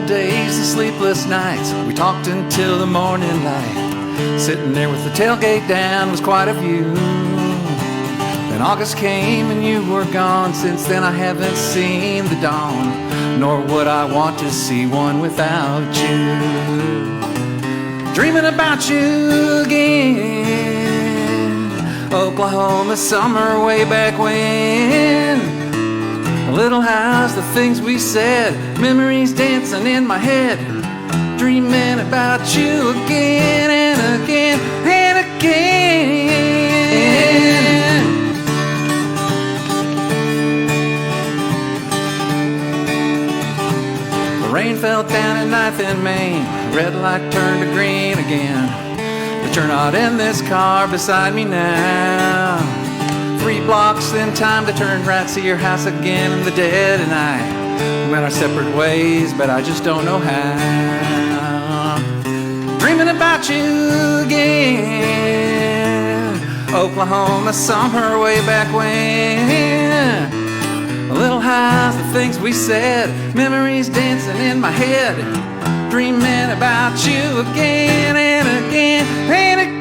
days and sleepless nights. We talked until the morning light. Sitting there with the tailgate down was quite a view. Then August came and you were gone. Since then I haven't seen the dawn, nor would I want to see one without you. Dreaming about you again. Oklahoma summer way back when. A little house, the things we said, memories dancing in my head. Dreaming about you again and again and again. The rain fell down at 9th and Main. Red light turned to green again. But you're not in this car beside me now. 3 blocks, then time to turn right, see your house again in the dead of night. We went our separate ways, but I just don't know how. Dreaming about you again. Oklahoma summer way back when. A little house, the things we said, memories dancing in my head. Dreaming about you again and again and again.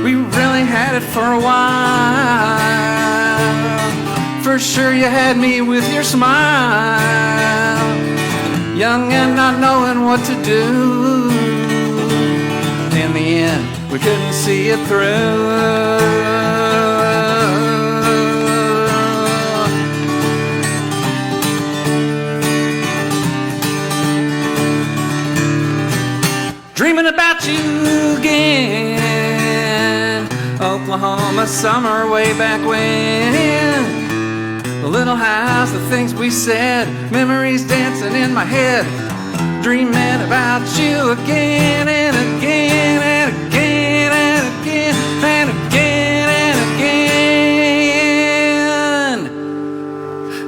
We really had it for a while. For sure you had me with your smile. Young and not knowing what to do. In the end, we couldn't see it through. Dreaming about you again. Oklahoma summer way back when. The little house, the things we said, memories dancing in my head. Dreaming about you again and again and again and again and again and again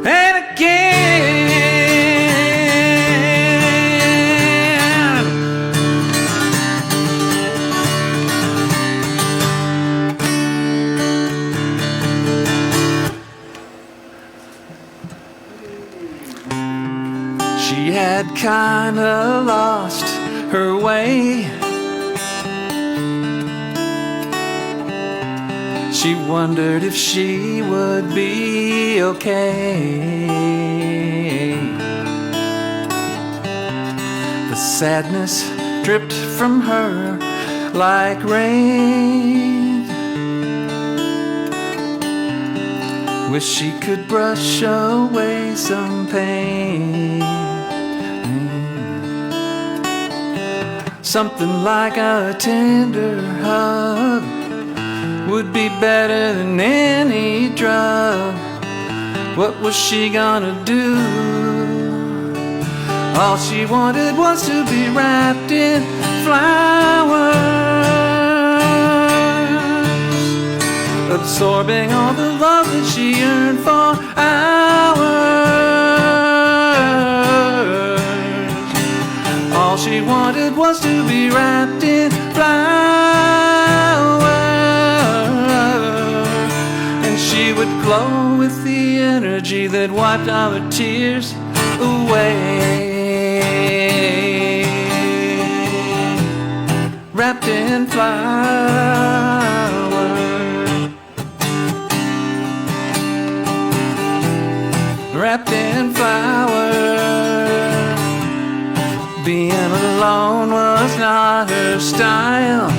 and again. She had kinda lost her way. She wondered if she would be okay. The sadness dripped from her like rain. Wish she could brush away some pain. Something like a tender hug would be better than any drug. What was she gonna do? All she wanted was to be wrapped in flowers, absorbing all the love that she yearned for hours. All she wanted was to be wrapped in flowers, and she would glow with the energy that wiped all her tears away. Wrapped in flowers, wrapped in flowers. Being alone was not her style.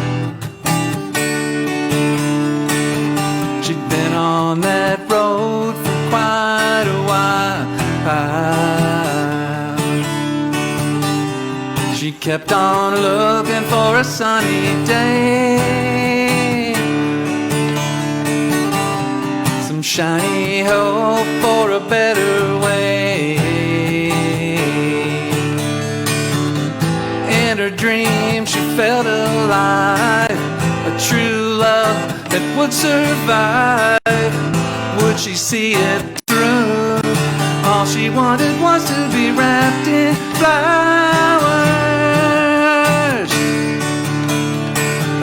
She'd been on that road for quite a while. She kept on looking for a sunny day, some shiny hope for a better way. In her dream she felt alive, a true love that would survive. Would she see it through? All she wanted was to be wrapped in flowers,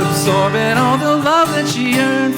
absorbing all the love that she yearned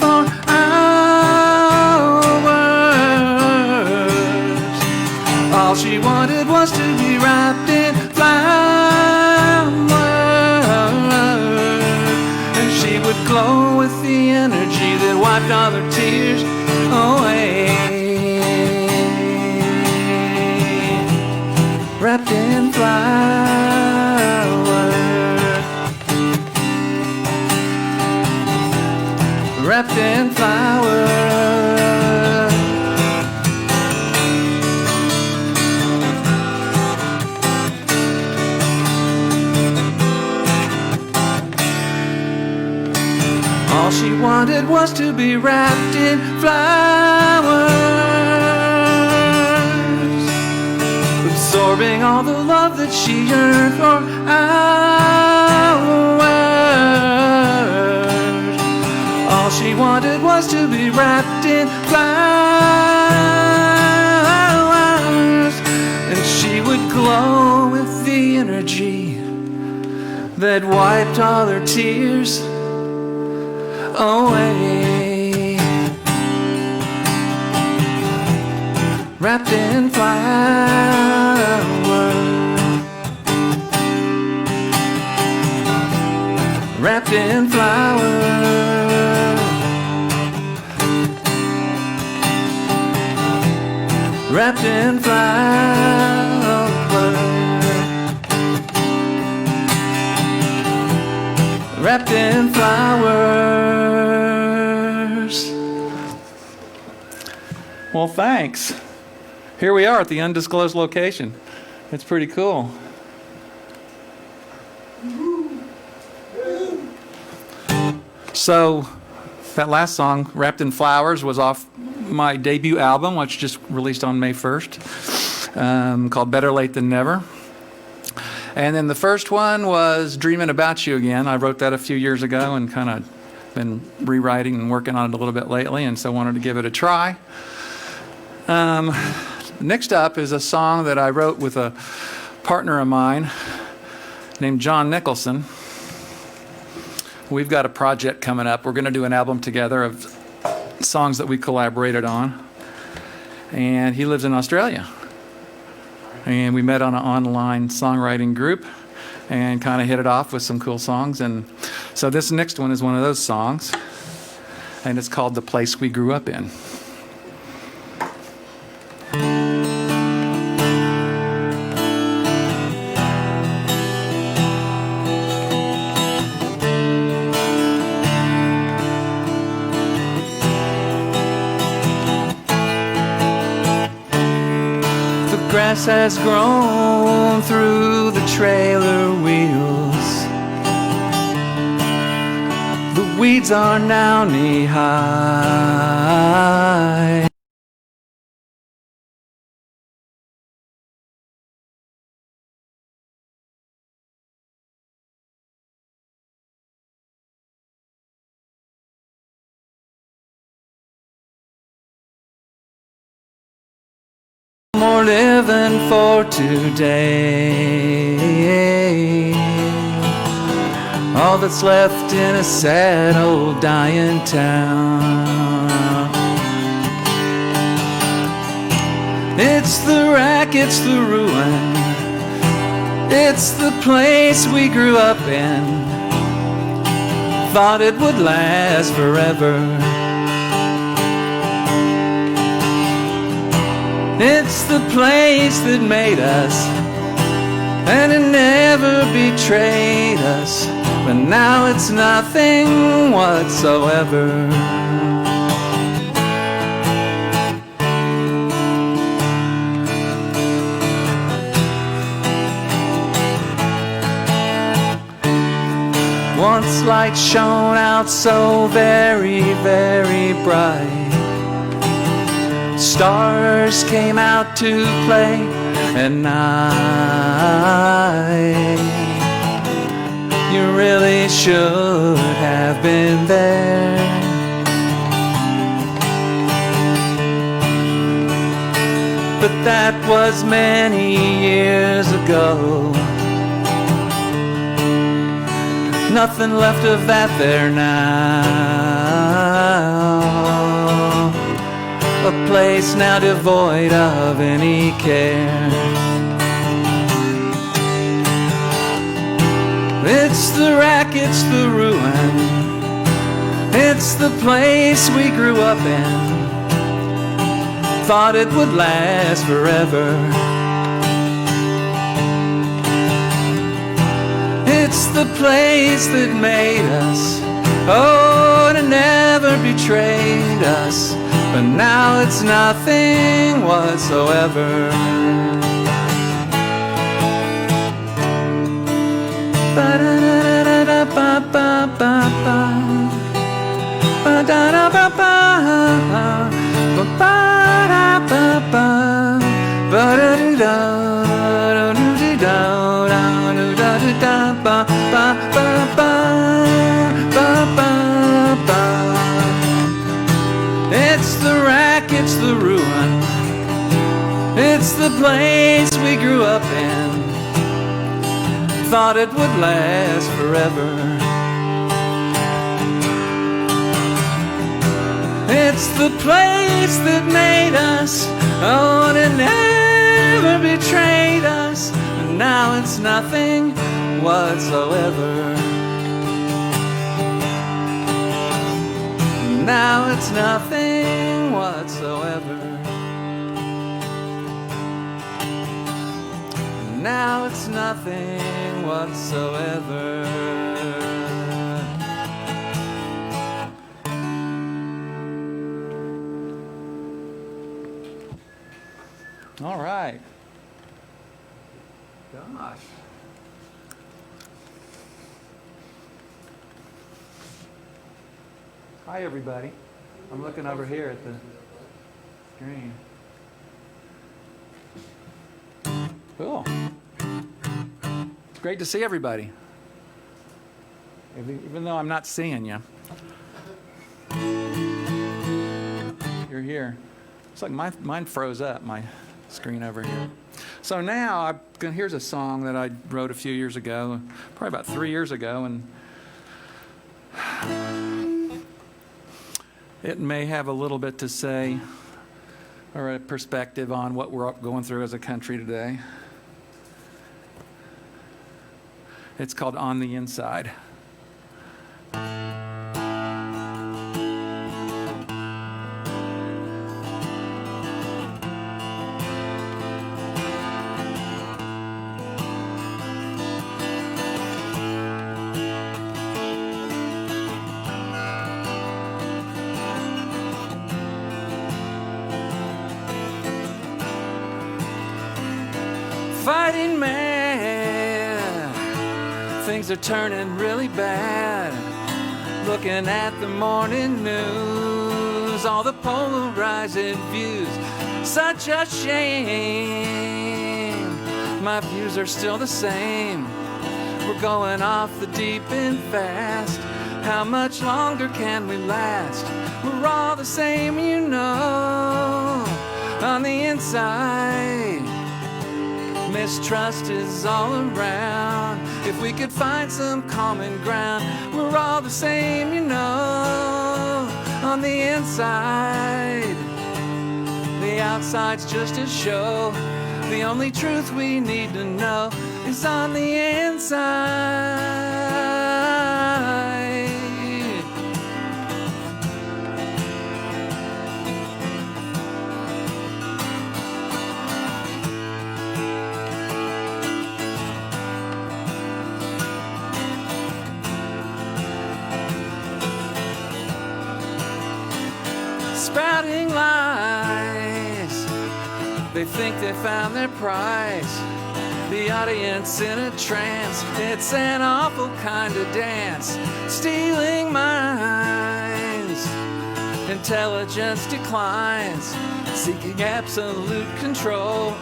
was to be wrapped in flowers, absorbing all the love that she yearned for hours. All she wanted was to be wrapped in flowers, and she would glow with the energy that wiped all her tears away. Wrapped in flowers, wrapped in flowers, wrapped in flowers, wrapped in flowers. Well, thanks. Here we are at the undisclosed location. It's pretty cool. So that last song, Wrapped in Flowers, was off my debut album, which just released on May 1st, called Better Late Than Never. And then the first one was Dreaming About You Again. I wrote that a few years ago and kind of been rewriting and working on it a little bit lately, and so wanted to give it a try. Next up is a song that I wrote with a partner of mine named John Nicholson. We've got a project coming up. We're going to do an album together of songs that we collaborated on. And he lives in Australia. And we met on an online songwriting group and kind of hit it off with some cool songs. And so this next one is one of those songs. And it's called The Place We Grew Up In. Grass has grown through the trailer wheels. The weeds are now knee-high. More living for today. All that's left in a sad old dying town. It's the wreck, it's the ruin, it's the place we grew up in. Thought it would last forever. It's the place that made us, and it never betrayed us, but now it's nothing whatsoever. Once light shone out so very, very bright. Stars came out to play at night. You really should have been there. But that was many years ago. Nothing left of that there now. A place now devoid of any care. It's the wreck, it's the ruin, it's the place we grew up in. Thought it would last forever. It's the place that made us, oh, and it never betrayed us. But now it's nothing whatsoever. Ba-da-da-da-da-ba-ba-ba-ba. It's the wreck, it's the ruin, it's the place we grew up in. Thought it would last forever. It's the place that made us, oh, and it never betrayed us. And now it's nothing whatsoever. Now it's nothing whatsoever. Now it's nothing whatsoever. All right. Gosh. Hi, everybody. I'm looking over here at the screen. Cool. It's great to see everybody. Even though I'm not seeing you. You're here. It's like mine froze up, my screen over here. So now, here's a song that I wrote a few years ago, probably about 3 years ago, and it may have a little bit to say or a perspective on what we're going through as a country today. It's called On the Inside. Fighting man, things are turning really bad. Looking at the morning news, all the polarizing views, such a shame. My views are still the same. We're going off the deep end fast. How much longer can we last? We're all the same, you know, on the inside. Mistrust is all around. If we could find some common ground, we're all the same, you know, on the inside. The outside's just a show. The only truth we need to know is on the inside. Sprouting lies, they think they found their prize. The audience in a trance, it's an awful kind of dance. Stealing minds, intelligence declines. Seeking absolute control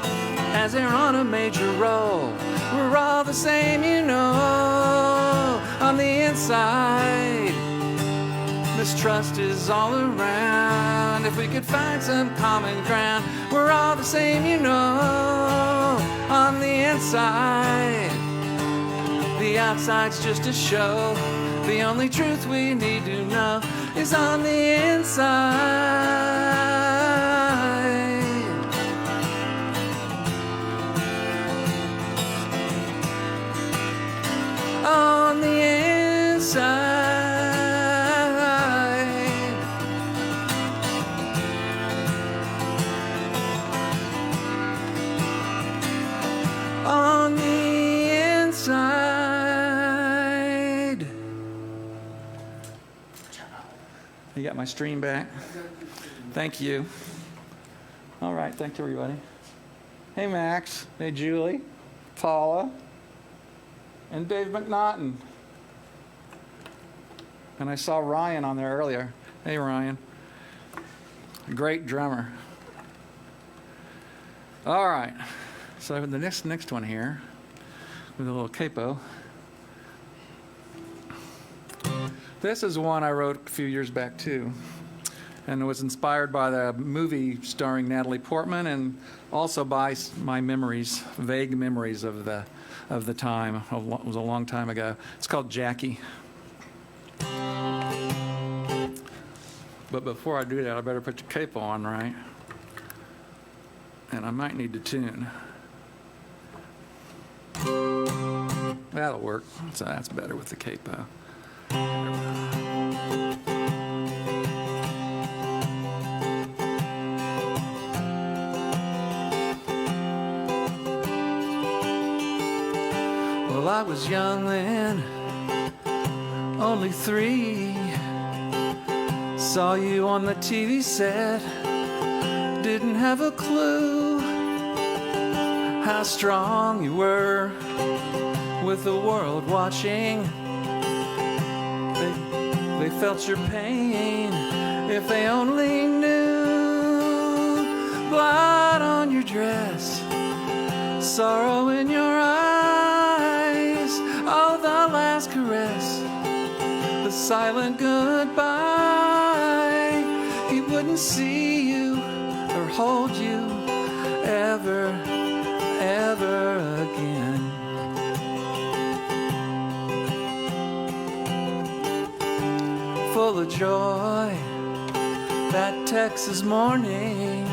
as they're on a major roll. We're all the same, you know, on the inside. Mistrust is all around. If we could find some common ground, we're all the same, you know, on the inside. The outside's just a show. The only truth we need to know is on the inside. On the inside. On the inside. You got my stream back? Thank you. All right, thank you, everybody. Hey, Max. Hey, Julie. Paula. And Dave McNaughton. And I saw Ryan on there earlier. Hey, Ryan. Great drummer. All right. So the next one here with a little capo. This is one I wrote a few years back too, and it was inspired by the movie starring Natalie Portman, and also by my memories, vague memories of the time. It was a long time ago. It's called Jackie. But before I do that, I better put the capo on, right? And I might need to tune. That'll work. So that's better with the capo. Well, I was young then, only 3. Saw you on the TV set, didn't have a clue how strong you were with the world watching. They felt your pain if they only knew. Blood on your dress, sorrow in your eyes. Oh, the last caress, the silent goodbye. He wouldn't see you or hold you ever, ever again. Full of joy that Texas morning,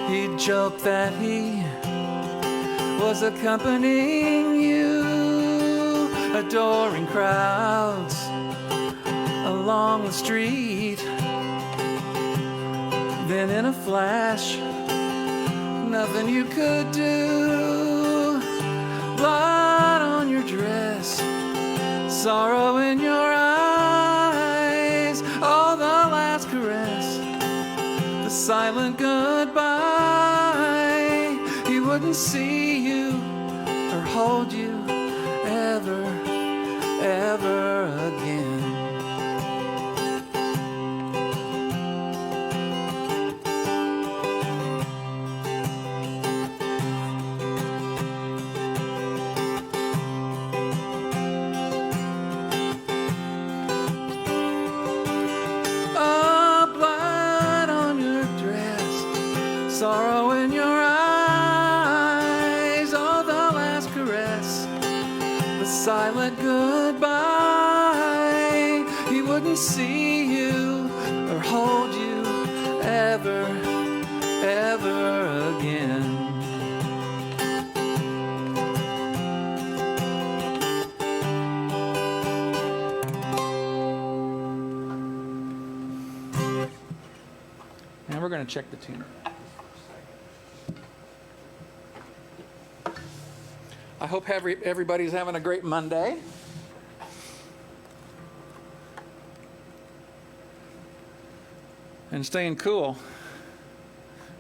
he'd joke that he was accompanying you, adoring crowds along the street. Then in a flash, nothing you could do. Blood on your dress, sorrow in your eyes. Oh, the last caress, the silent goodbye. He wouldn't see you or hold you ever, ever again. Sorrow in your eyes, oh, the last caress, the silent goodbye. He wouldn't see you or hold you ever, ever again. Now we're going to check the tuner. I hope everybody's having a great Monday. And staying cool.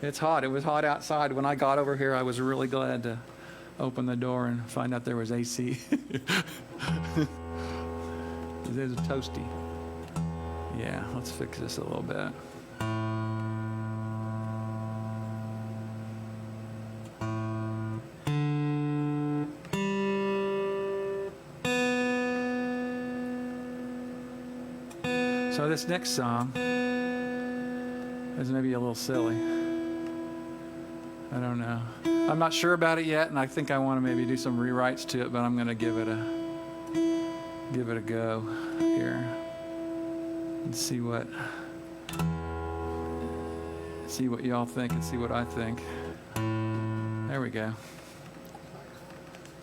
It's hot. It was hot outside. When I got over here, I was really glad to open the door and find out there was AC. It is toasty. Yeah, let's fix this a little bit. So this next song is maybe a little silly. I don't know. I'm not sure about it yet, and I think I want to maybe do some rewrites to it, but I'm going to give it a go here and see what y'all think and see what I think. There we go.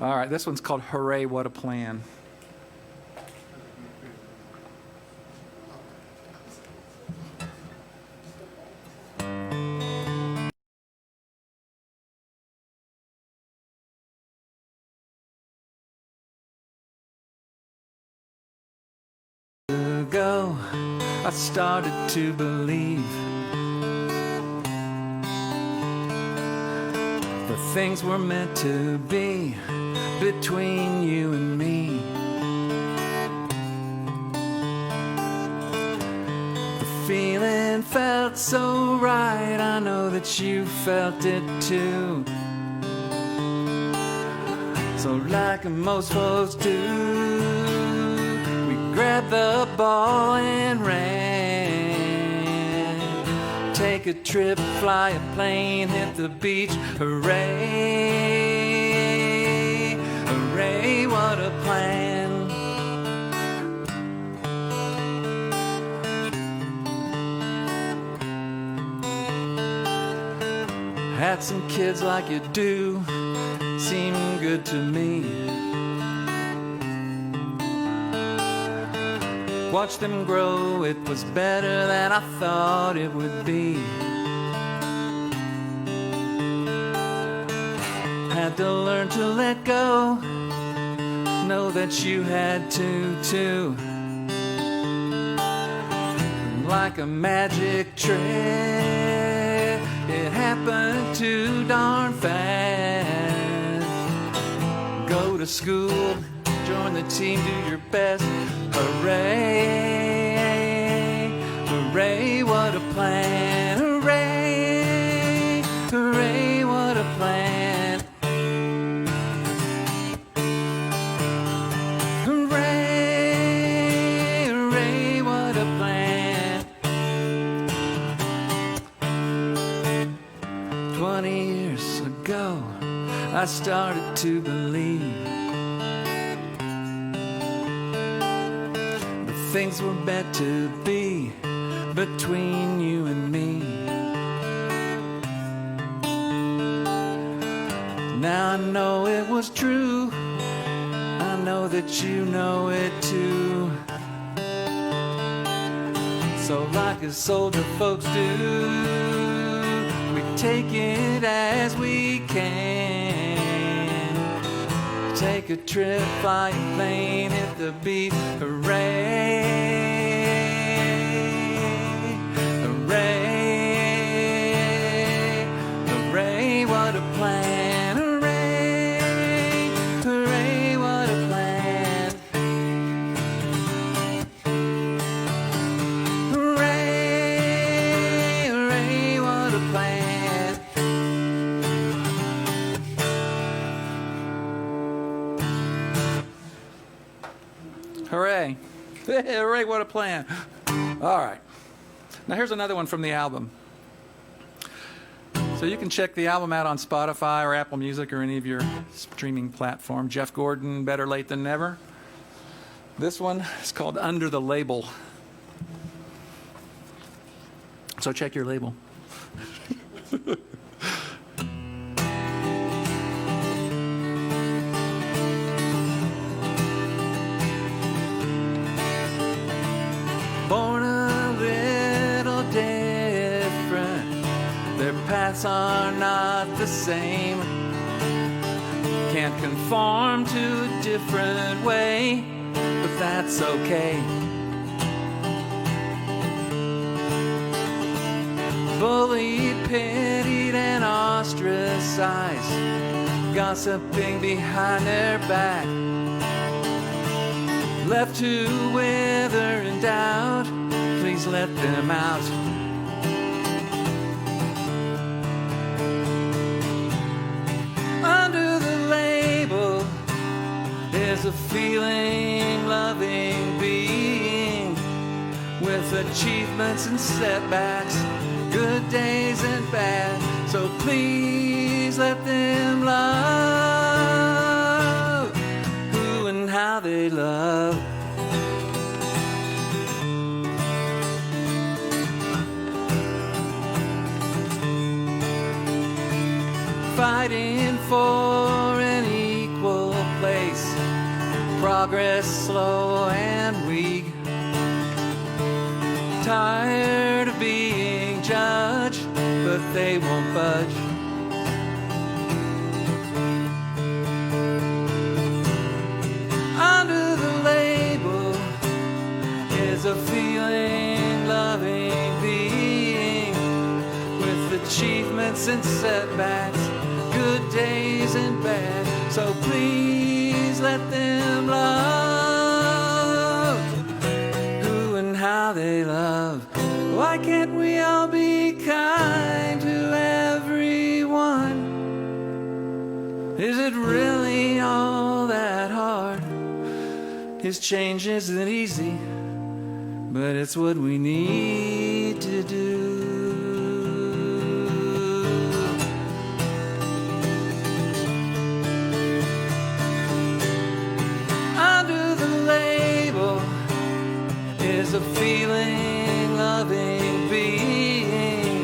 All right, this one's called Hooray, What a Plan. Ago, I started to believe the things were meant to be between you and me. felt so right, I know that you felt it too. So like most folks do, we grabbed the ball and ran. Take a trip, fly a plane, hit the beach, hooray, hooray, what a plan. Had some kids like you do, seemed good to me. Watch them grow, it was better than I thought it would be. Had to learn to let go, know that you had to too. Like a magic trick, it happened too darn fast. Go to school, join the team, do your best. Hooray, hooray, what a plan. Hooray, hooray, what a plan. Hooray, hooray, what a plan. 20 years ago, I started to believe the things were meant to be between you and me. Now I know it was true, I know that you know it too. So like as soldier folks do, we take it as we can. Take a trip, fly a plane, hit the beat, hooray, hooray, hooray, what a plan, hooray, hooray, what a plan, hooray, hooray, what a plan. Hooray. Hooray, what a plan. All right. Now here's another one from the album. So you can check the album out on Spotify or Apple Music or any of your streaming platform. Jeff Gordon, Better Late Than Never. This one is called Under the Label. So check your label. Born a little different, their paths are not the same. Can't conform to a different way, but that's okay. Bullied, pitied, and ostracized, gossiping behind their back. Left to wither in doubt, please let them out. Under the label is a feeling, loving being with achievements and setbacks, good days and bad. So please let them love who and how they love. Fighting for an equal place, progress slow and weak. Tired of being judged, but they won't budge. Under the label is a feeling, loving being with achievements and setbacks, good days and bad. So please let them love who and how they love. Why can't we all Cause change isn't easy, but it's what we need to do. Under the label is a feeling, loving being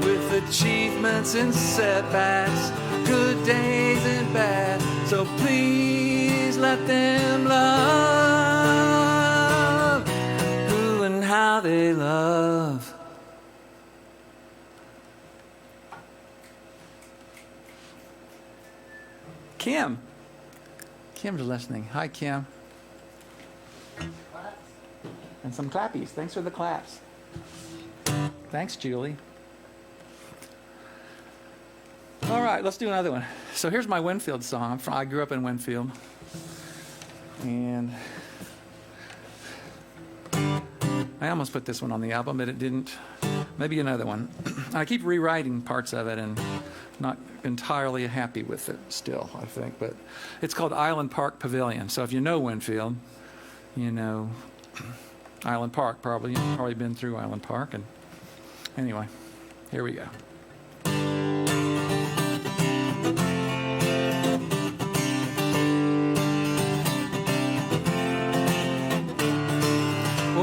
with achievements and setbacks, good days and bad. So please let them love who and how they love. Kim. Kim's listening. Hi, Kim. And some clappies. Thanks for the claps. Thanks, Julie. All right, let's do another one. So here's my Winfield song. I grew up in Winfield. And I almost put this one on the album, but it didn't. Maybe another one. I keep rewriting parts of it and not entirely happy with it still, I think. But it's called Island Park Pavilion. So if you know Winfield, you know Island Park probably. You've probably been through Island Park. And anyway, here we go.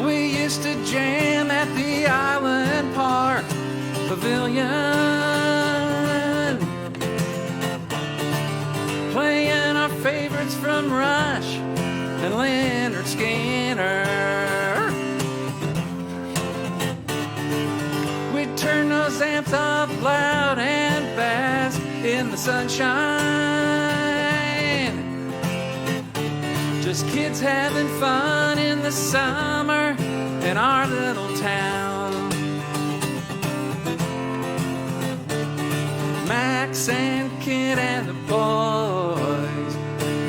We used to jam at the Island Park Pavilion, playing our favorites from Rush and Leonard Skinner. We'd turn those amps up loud and fast in the sunshine, just kids having fun in the summer in our little town. Max and Kid and the boys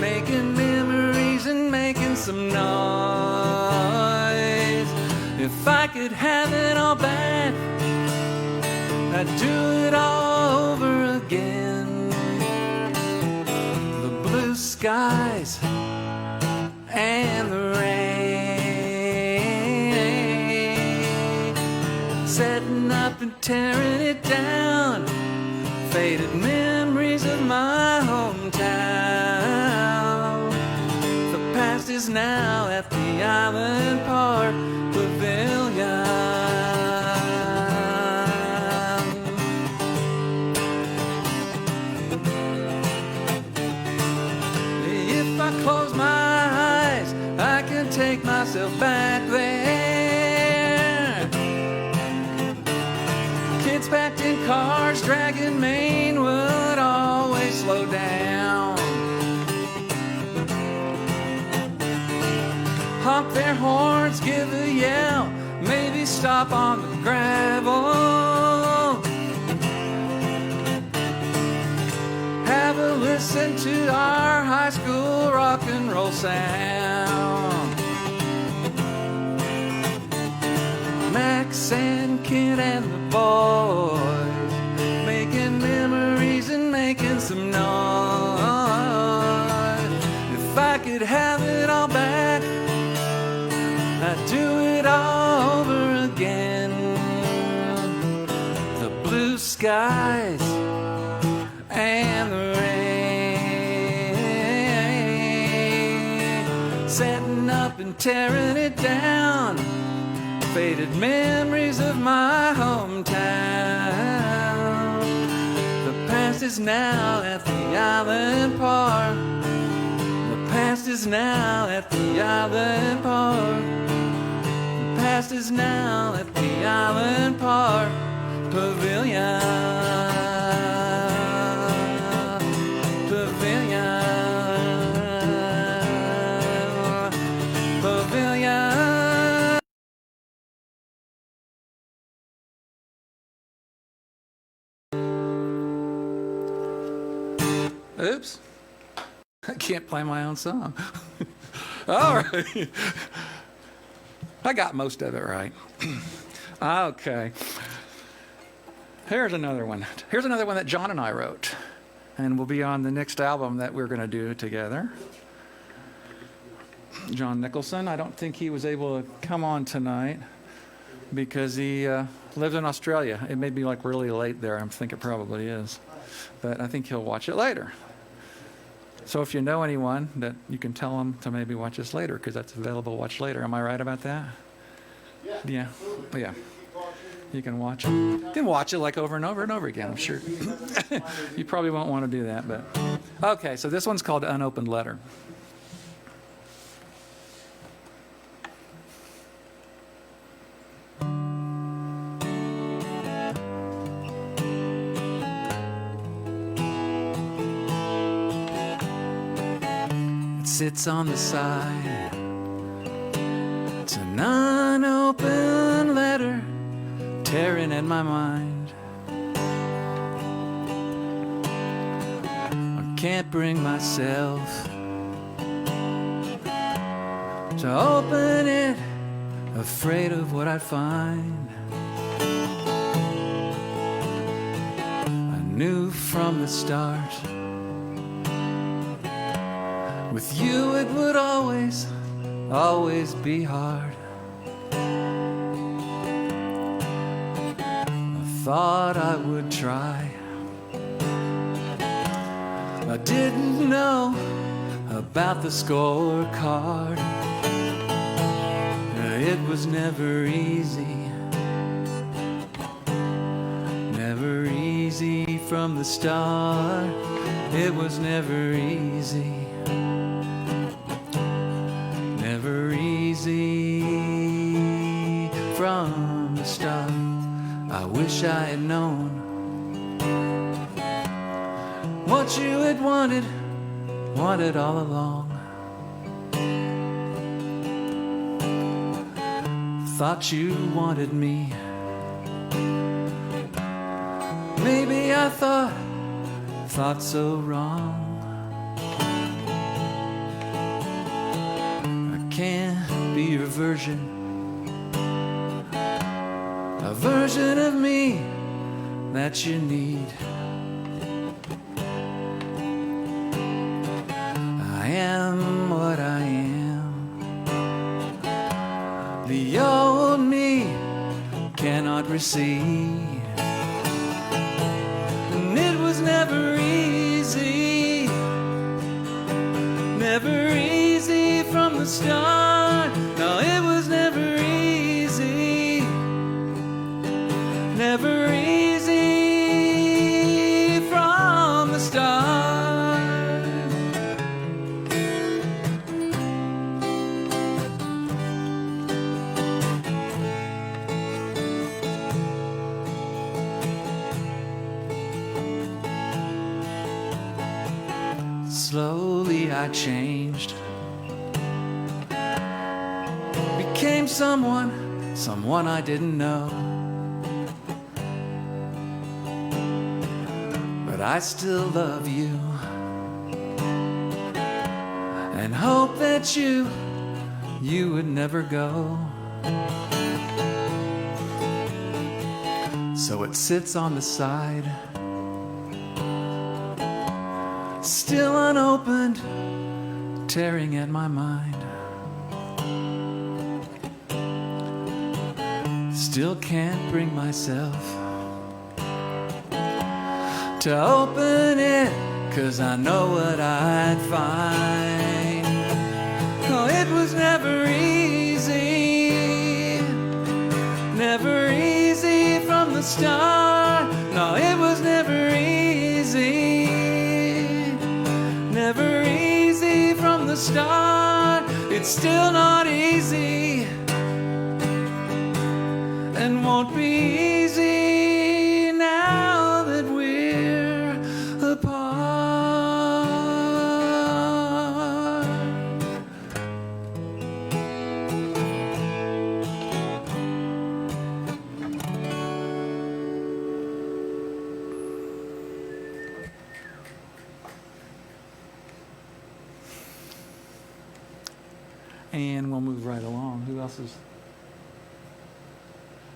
making memories and making some noise. If I could have it all back, I'd do it all over again. The blue skies and the rain, setting up and tearing it down, faded memories of my hometown. The past is now at the Island Park Pavilion. If I close my eyes, I can take myself back there. Kids packed in cars, dragging Maine would always slow down. Honk their horns, give a yell, maybe stop on the gravel. Have a listen to our high school rock and roll sound. Max and Kid and the boys making memories and making some noise. If I could have it all back, I'd do it all over again. The blue skies and the rain, setting up and tearing it down, faded memories of my hometown. The past is now at the Island Park. The past is now at the Island Park. The past is now at the Island Park Pavilion. Pavilion. Oops. I can't play my own song. All right. I got most of it right. Okay. Here's another one. Here's another one that John and I wrote, and will be on the next album that we're going to do together. John Nicholson. I don't think he was able to come on tonight because he lives in Australia. It may be like really late there. I think it probably is. But I think he'll watch it later. So if you know anyone, that you can tell them to maybe watch this later, because that's available to watch later. Am I right about that? Yeah. Yeah. You can watch it. You can watch it like over and over and over again, I'm sure. You probably won't want to do that, but... Okay, so this one's called Unopened Letter. Sits on the side. It's an unopened letter tearing at my mind. I can't bring myself to open it, afraid of what I'd find. I knew from the start, with you it would always, always be hard. I thought I would try. I didn't know about the scorecard. It was never easy. Never easy from the start. It was never easy. Never easy from the start. I wish I had known what you had wanted all along. Thought you wanted me. Maybe I thought so wrong. Can't be your version, a version of me that you need. I am what I am. The old me cannot recede, and it was never easy, never easy from the start. No, it was never easy, never easy from the start. Slowly I changed, became someone I didn't know. But I still love you and hope that you would never go. So it sits on the side, still unopened, tearing at my mind. Still can't bring myself to open it, 'cause I know what I'd find. Oh, it was never easy, never easy from the start. No, it was never easy, never easy from the start. It's still not easy, and won't be easy now that we're apart. And we'll move right along. Who else is...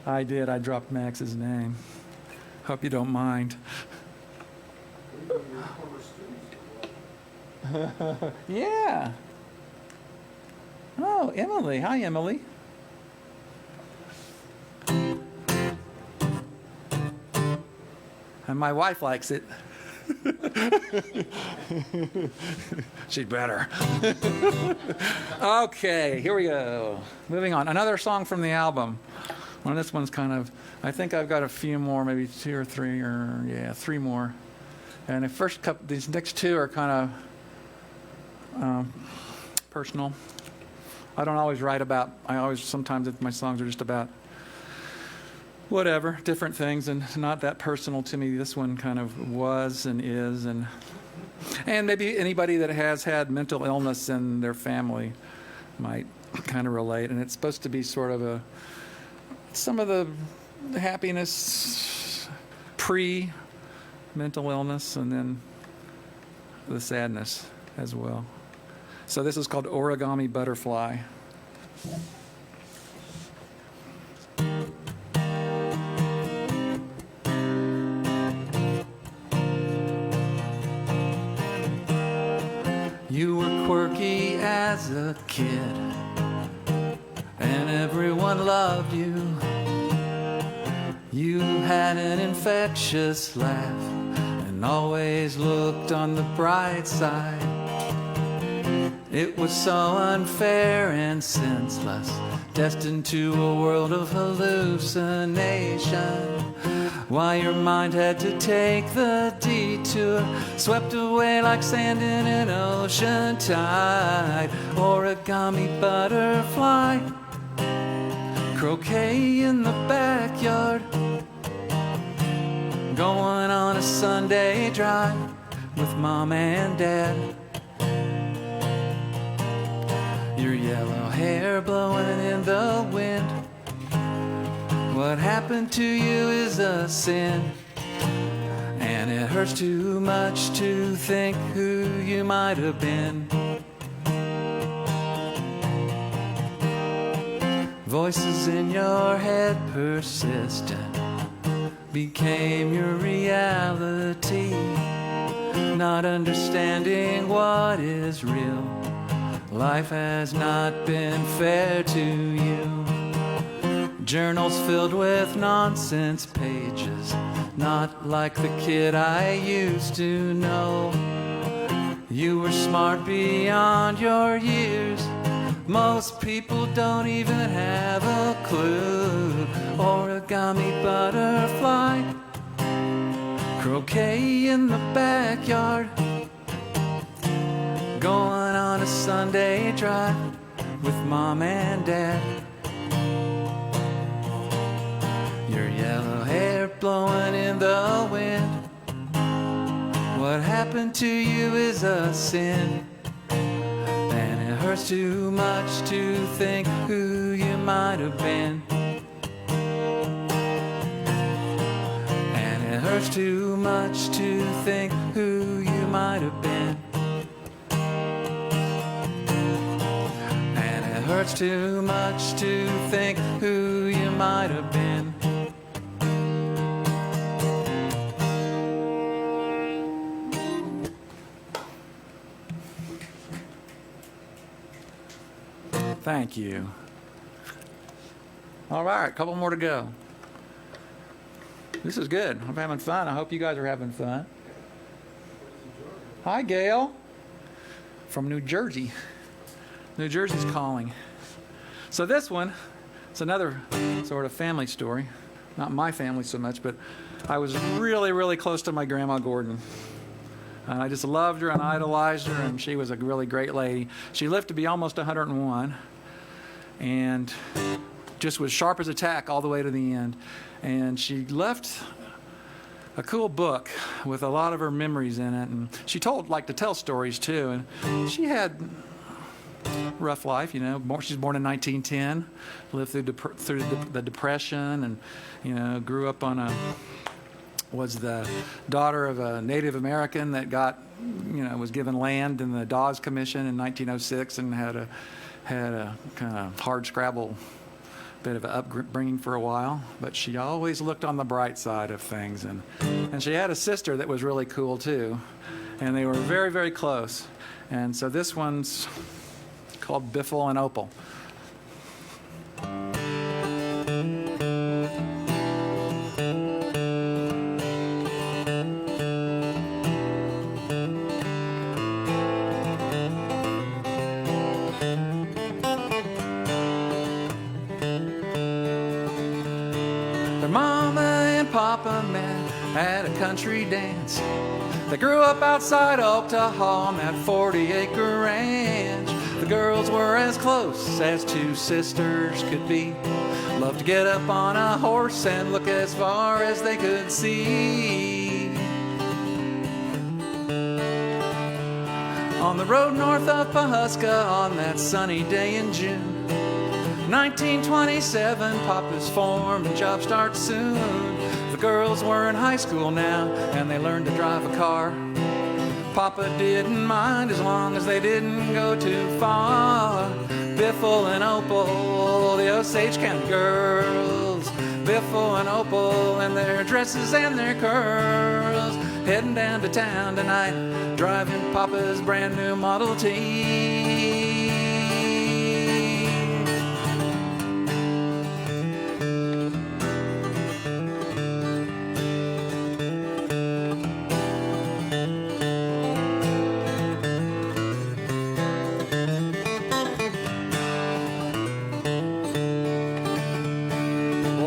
I did. I dropped Max's name. Hope you don't mind. Yeah. Oh, Emily. Hi, Emily. And my wife likes it. She'd better. Okay, here we go.Moving on. Another song from the album. Well, this one's kind of, I think I've got a few more, maybe 2 or 3, or yeah, 3 more. And the first couple, these next 2 are kind of personal. I don't always write about, sometimes my songs are just about whatever, different things, and not that personal to me. This one kind of was and is, and maybe anybody that has had mental illness in their family might kind of relate. And it's supposed to be sort of some of the happiness pre-mental illness, and then the sadness as well. So this is called Origami Butterfly. You were quirky as a kid, and everyone loved you. You had an infectious laugh and always looked on the bright side. It was so unfair and senseless, destined to a world of hallucination. Why your mind had to take the detour, swept away like sand in an ocean tide. Origami butterfly, croquet in the backyard, going on a Sunday drive with Mom and Dad. Your yellow hair blowing in the wind. What happened to you is a sin, and it hurts too much to think who you might have been. Voices in your head persistent became your reality. Not understanding what is real, life has not been fair to you. Journals filled with nonsense pages, not like the kid I used to know. You were smart beyond your years. Most people don't even have a clue. Origami butterfly, croquet in the backyard, going on a Sunday drive with Mom and Dad. Your yellow hair blowing in the wind. What happened to you is a sin, and it hurts too much to think who you might have been. And it hurts too much to think who you might have been. And it hurts too much to think who you might have been. Thank you. All right, a couple more to go. This is good. I'm having fun. I hope you guys are having fun. Hi, Gail. From New Jersey. New Jersey's calling. So this one, it's another sort of family story. Not my family so much, but I was really, really close to my Grandma Gordon. And I just loved her and idolized her, and she was a really great lady. She lived to be almost 101. And just was sharp as a tack all the way to the end. And she left a cool book with a lot of her memories in it. And she liked to tell stories too. And she had a rough life, you know. She's born in 1910, lived through the Depression, and grew up was the daughter of a Native American that was given land in the Dawes Commission in 1906, and had a kind of hard scrabble bit of an upbringing for a while, but she always looked on the bright side of things. And she had a sister that was really cool too, and they were very, very close. And so this one's called Biffle and Opal. Their mama and papa met at a country dance. They grew up outside Oklahoma on that 40-acre ranch. The girls were as close as two sisters could be. Loved to get up on a horse and look as far as they could see. On the road north of Pahuska on that sunny day in June, 1927, Papa's farm and job starts soon. The girls were in high school now, and they learned to drive a car. Papa didn't mind as long as they didn't go too far. Biffle and Opal, the Osage County girls. Biffle and Opal and their dresses and their curls. Heading down to town tonight, driving Papa's brand new Model T.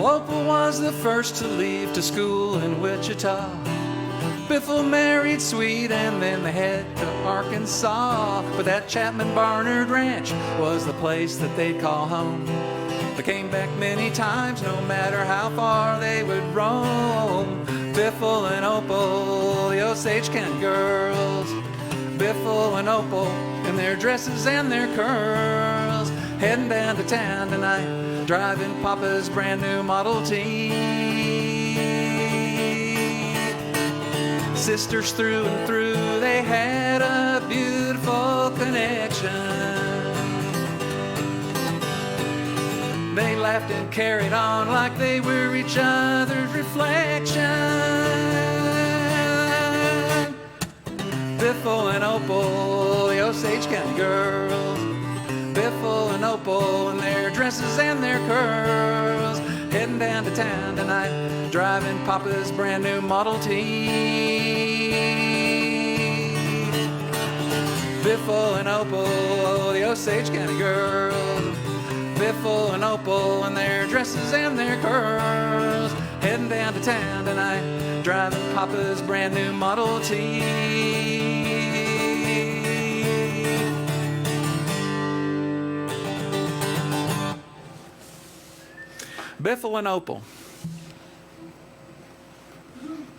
Opal was the first to leave to school in Wichita. Biffle married sweet and then they head to Arkansas. But that Chapman Barnard Ranch was the place that they'd call home. They came back many times no matter how far they would roam. Biffle and Opal, the Osage County girls. Biffle and Opal in their dresses and their curls. Heading down to town tonight, driving Papa's brand new Model T. Sisters through and through, they had a beautiful connection. They laughed and carried on like they were each other's reflection. Biffle and Opal, the Osage County girls. Biffle and Opal in their dresses and their curls. Heading down to town tonight, driving Papa's brand new Model T. Biffle and Opal, the Osage County girls. Biffle and Opal in their dresses and their curls. Heading down to town tonight, driving Papa's brand new Model T. Biffle and Opal.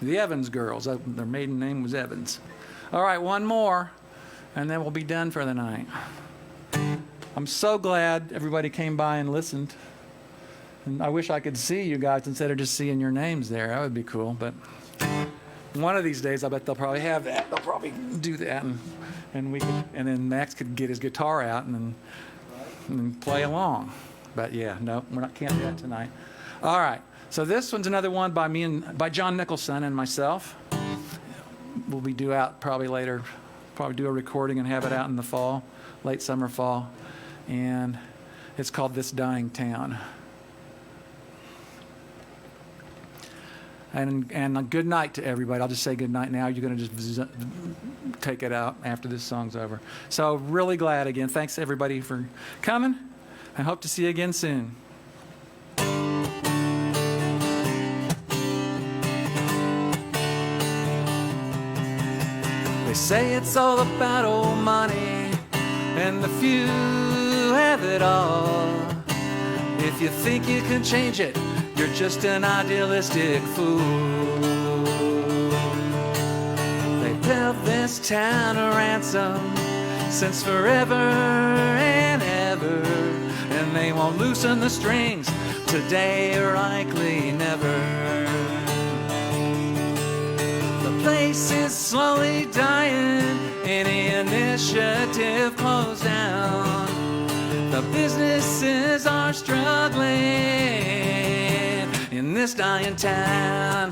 The Evans girls. Their maiden name was Evans. All right, one more, and then we'll be done for the night. I'm so glad everybody came by and listened. And I wish I could see you guys instead of just seeing your names there. That would be cool. But one of these days, I bet they'll probably have that. They'll probably do that, and then Max could get his guitar out and play along. But yeah, no, can't do that tonight. All right, so this one's another one by John Nicholson and myself. We'll be due out probably later, probably do a recording and have it out in the fall, late summer, fall. And it's called This Dying Town. And a good night to everybody. I'll just say good night now. You're going to just take it out after this song's over. So really glad again. Thanks everybody for coming. I hope to see you again soon. They say it's all about old money, and the few have it all. If you think you can change it, you're just an idealistic fool. They held this town a ransom since forever and ever, and they won't loosen the strings today or likely never. The place is slowly dying, any initiative closed down. The businesses are struggling in this dying town.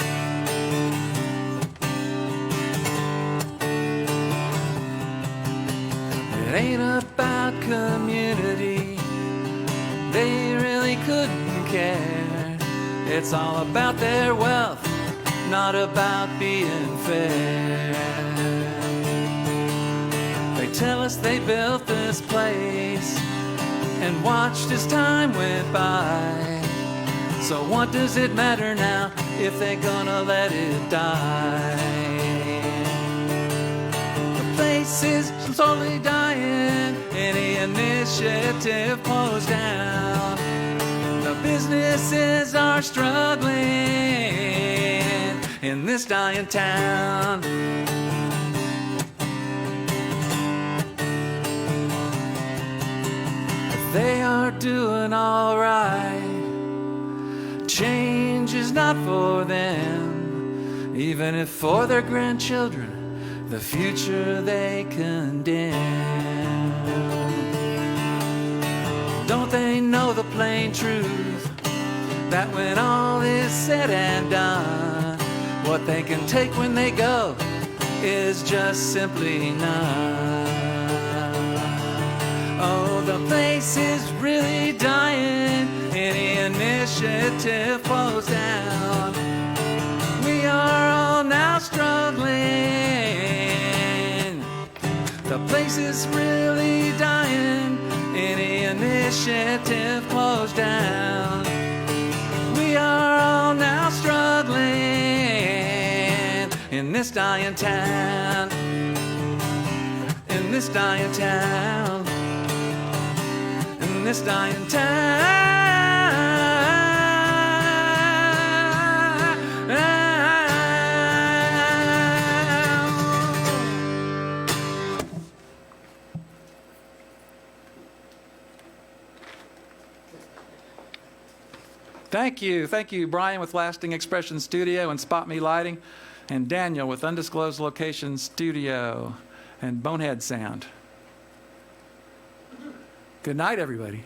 It ain't about community, they really couldn't care. It's all about their wealth, not about being fair. They tell us they built this place and watched as time went by. So what does it matter now if they're gonna let it die? The place is slowly dying, any initiative closed down. The businesses are struggling in this dying town. They are doing all right. Change is not for them, even if for their grandchildren the future they condemn. Don't they know the plain truth, that when all is said and done, what they can take when they go is just simply none. Oh, the place is really dying, any initiative closed down. We are all now struggling. The place is really dying, any initiative closed down. We are all now struggling in this dying town. In this dying town. In this dying town. Thank you, Brian with Lasting Expression Studio and Spot Me Lighting, and Daniel with Undisclosed Location Studio and Bonehead Sound. Good night, everybody.